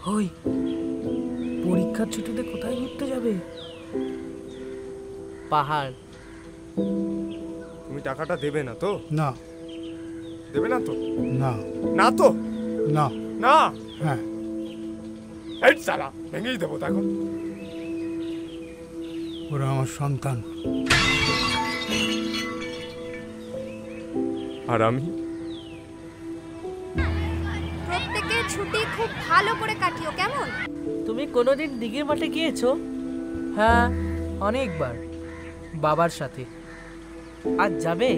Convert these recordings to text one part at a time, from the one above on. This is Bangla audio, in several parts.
ওই পরীক্ষার ছুটিতে কোথায় ঘুরতে যাবে? পাহাড়। তুমি টাকাটা দেবে না তো? না। দেবে না তো? না। না তো? না। না? হ্যাঁ। এই সালা ভেঙেই দেবো তো এখন। ওরা আমার সন্তান। আর আমি? প্রত্যেকের ছুটি খুব ভালো করে কাটিও, কেমন? তুমি কোনোদিন দিঘির মাঠে গিয়েছো? হ্যাঁ, অনেকবার, বাবার সাথে। আজ যাবে?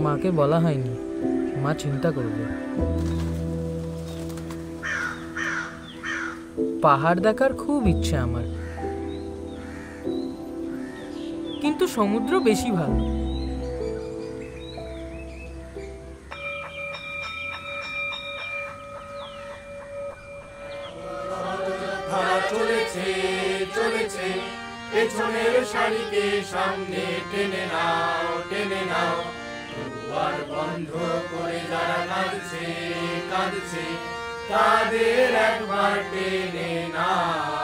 মাকে বলা হয়নি, মা চিন্তা করবে। পাহাড় দেখার খুব ইচ্ছে আমার, কিন্তু সমুদ্র বেশি ভালো। চলেছে চলেছে পেছনের শাড়িকে সামনে টেনে নাও টেনে নাও, দুয়ার বন্ধ করে যারা কাঁদছে কাঁদছে তাদের একবার টেনে নাও।